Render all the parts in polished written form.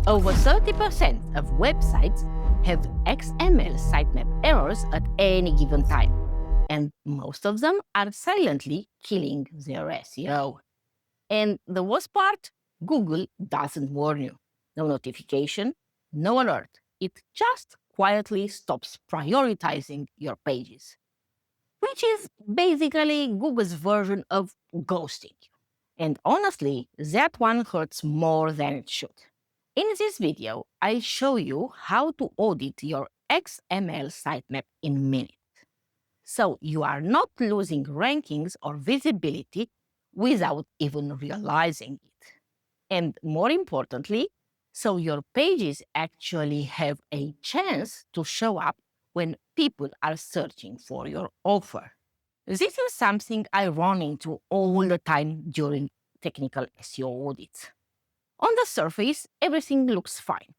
Over 30% of websites have XML sitemap errors at any given time, and most of them are silently killing their SEO. And the worst part, Google doesn't warn you. No notification, no alert. It just quietly stops prioritizing your pages, which is basically Google's version of ghosting you. And honestly, that one hurts more than it should. In this video, I show you how to audit your XML sitemap in minutes. So you are not losing rankings or visibility without even realizing it. And more importantly, so your pages actually have a chance to show up when people are searching for your offer. This is something I run into all the time during technical SEO audits. On the surface, everything looks fine.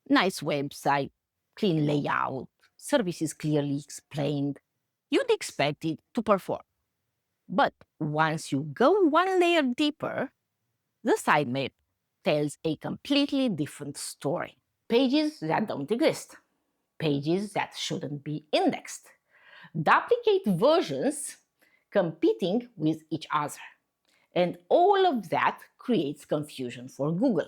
Nice website, clean layout, services clearly explained. You'd expect it to perform. But once you go one layer deeper, the sitemap tells a completely different story. Pages that don't exist. Pages that shouldn't be indexed. Duplicate versions competing with each other. And all of that creates confusion for Google.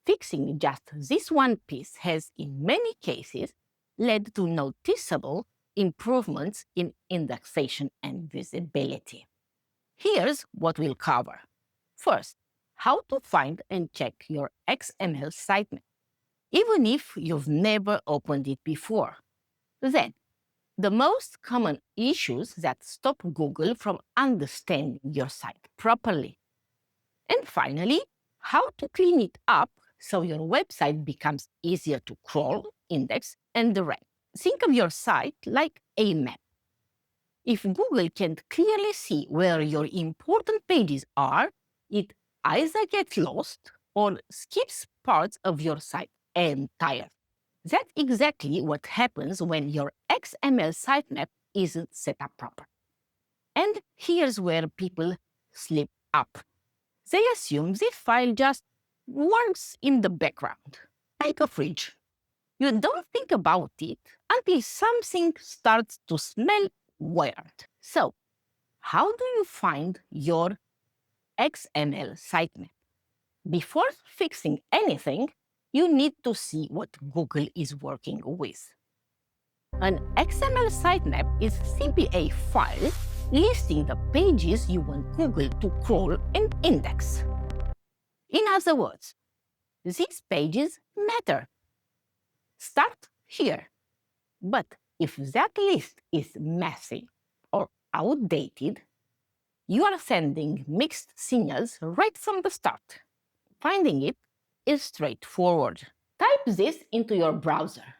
Fixing just this one piece has, in many cases, led to noticeable improvements in indexation and visibility. Here's what we'll cover. First, how to find and check your XML sitemap, even if you've never opened it before. Then, the most common issues that stop Google from understanding your site properly. And finally, how to clean it up so your website becomes easier to crawl, index, and rank. Think of your site like a map. If Google can't clearly see where your important pages are, it either gets lost or skips parts of your site entirely. That's exactly what happens when your XML sitemap isn't set up properly. And here's where people slip up. They assume this file just works in the background, like a fridge. You don't think about it until something starts to smell weird. So, how do you find your XML sitemap? Before fixing anything, you need to see what Google is working with. An XML sitemap is simply a file listing the pages you want Google to crawl and index. In other words, these pages matter. Start here. But if that list is messy or outdated, you are sending mixed signals right from the start. Finding it is straightforward. Type this into your browser.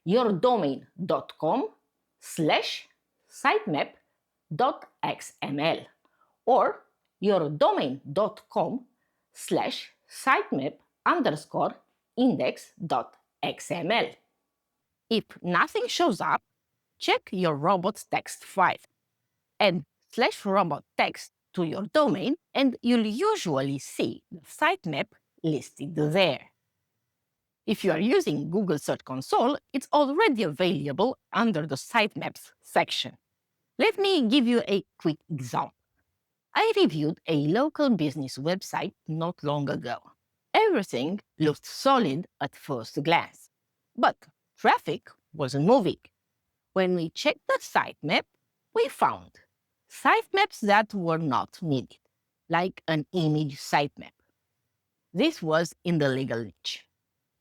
yourdomain.com/sitemap.xml or yourdomain.com/sitemap_index.xml. If nothing shows up, check your robots text file and /robot text to your domain, and you'll usually see the sitemap listed there. If you are using Google Search Console, it's already available under the Sitemaps section. Let me give you a quick example. I reviewed a local business website not long ago. Everything looked solid at first glance, but traffic wasn't moving. When we checked the sitemap, we found sitemaps that were not needed, like an image sitemap. This was in the legal niche.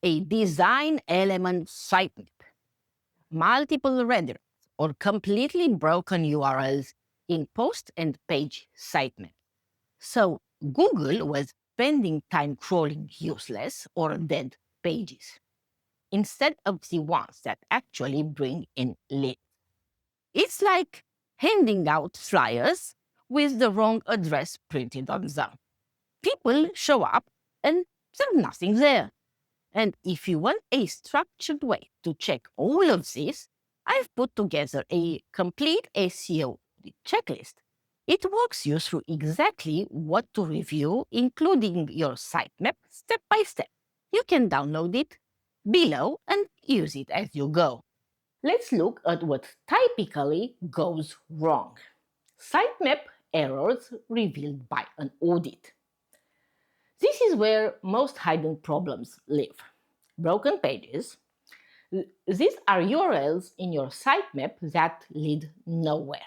A design element sitemap, multiple renderings, or completely broken URLs in post and page sitemap. So Google was spending time crawling useless or dead pages, instead of the ones that actually bring in leads. It's like handing out flyers with the wrong address printed on them. People show up and there's nothing there. And if you want a structured way to check all of this, I've put together a complete SEO checklist. It walks you through exactly what to review, including your sitemap step by step. You can download it below and use it as you go. Let's look at what typically goes wrong. Sitemap errors revealed by an audit. This is where most hidden problems live. Broken pages. These are URLs in your sitemap that lead nowhere.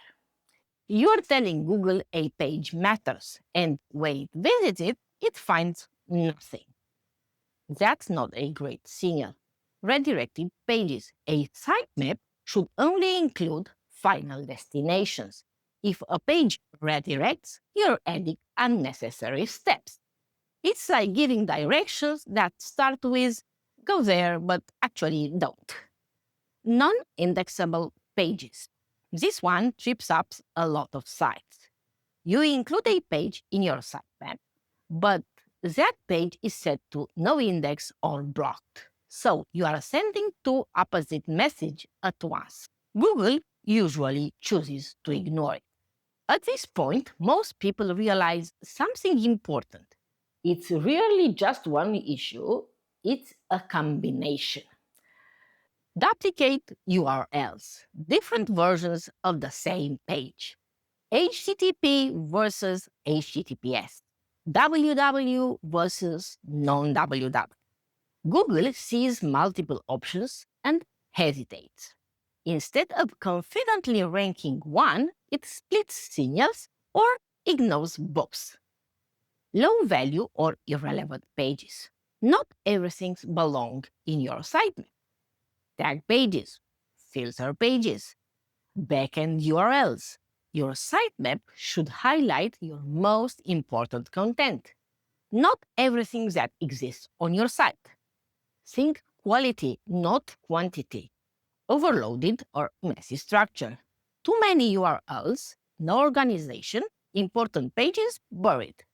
You're telling Google a page matters, and when it visits it, it finds nothing. That's not a great signal. Redirected pages. A sitemap should only include final destinations. If a page redirects, you're adding unnecessary steps. It's like giving directions that start with go there, but actually don't. Non-indexable pages. This one trips up a lot of sites. You include a page in your sitemap, but that page is set to no index or blocked. So you are sending two opposite messages at once. Google usually chooses to ignore it. At this point, most people realize something important. It's rarely just one issue, it's a combination. Duplicate URLs, different versions of the same page. HTTP versus HTTPS. www versus non-www. Google sees multiple options and hesitates. Instead of confidently ranking one, it splits signals or ignores both. Low value or irrelevant pages. Not everything belongs in your sitemap. Tag pages, filter pages, backend URLs. Your sitemap should highlight your most important content, not everything that exists on your site. Think quality, not quantity. Overloaded or messy structure. Too many URLs, no organization, important pages buried.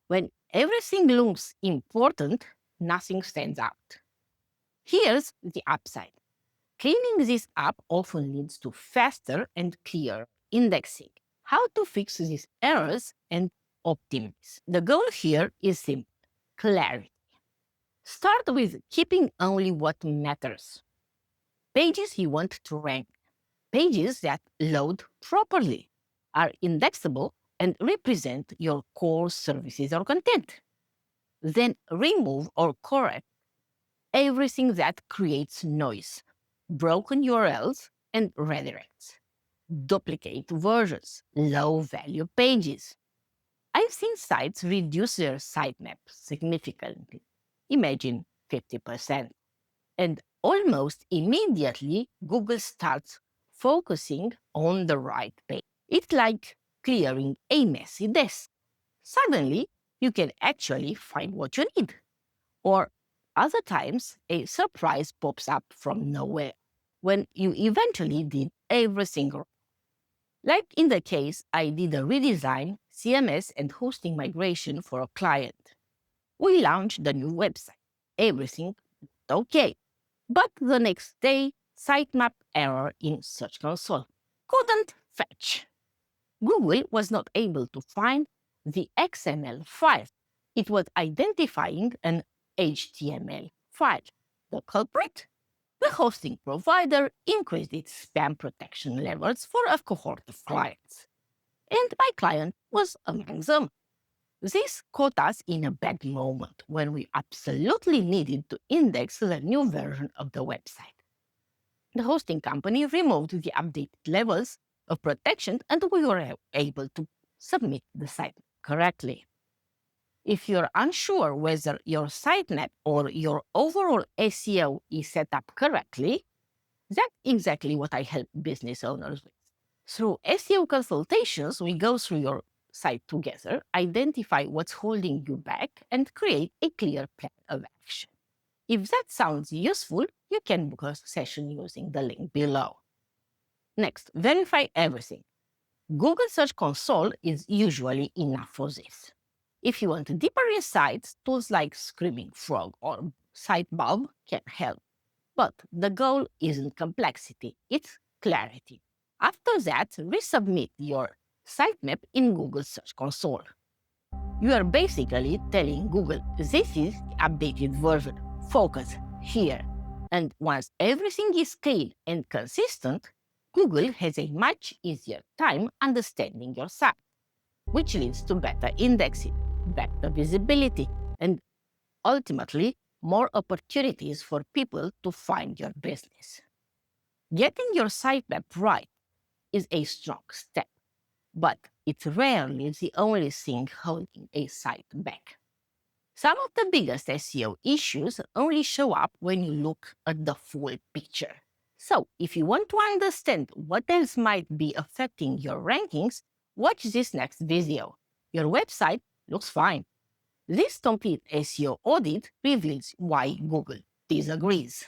When everything looks important, nothing stands out. Here's the upside. Cleaning this up often leads to faster and clearer indexing. How to fix these errors and optimize? The goal here is simple: clarity. Start with keeping only what matters. Pages you want to rank, pages that load properly, are indexable, and represent your core services or content. Then remove or correct everything that creates noise, broken URLs, and redirects. Duplicate versions, low-value pages. I've seen sites reduce their sitemap significantly. Imagine 50%. And almost immediately, Google starts focusing on the right page. It's like clearing a messy desk. Suddenly, you can actually find what you need. Or other times, a surprise pops up from nowhere when you eventually did everything wrong. Like in the case, I did a redesign, CMS, and hosting migration for a client. We launched the new website. Everything okay. But the next day, sitemap error in Search Console. Couldn't fetch. Google was not able to find the XML file. It was identifying an HTML file. The culprit? The hosting provider increased its spam protection levels for a cohort of clients. And my client was among them. This caught us in a bad moment when we absolutely needed to index the new version of the website. The hosting company removed the updated levels of protection and we were able to submit the site correctly. If you're unsure whether your sitemap or your overall SEO is set up correctly, that's exactly what I help business owners with. Through SEO consultations, we go through your site together, identify what's holding you back, and create a clear plan of action. If that sounds useful, you can book a session using the link below. Next, verify everything. Google Search Console is usually enough for this. If you want deeper insights, tools like Screaming Frog or Sitebulb can help. But the goal isn't complexity, it's clarity. After that, resubmit your sitemap in Google Search Console. You are basically telling Google, this is the updated version. Focus here. And once everything is clean and consistent, Google has a much easier time understanding your site, which leads to better indexing, better visibility, and ultimately more opportunities for people to find your business. Getting your sitemap right is a strong step, but it's rarely the only thing holding a site back. Some of the biggest SEO issues only show up when you look at the full picture. So, if you want to understand what else might be affecting your rankings, watch this next video. Your website looks fine. This complete SEO audit reveals why Google disagrees.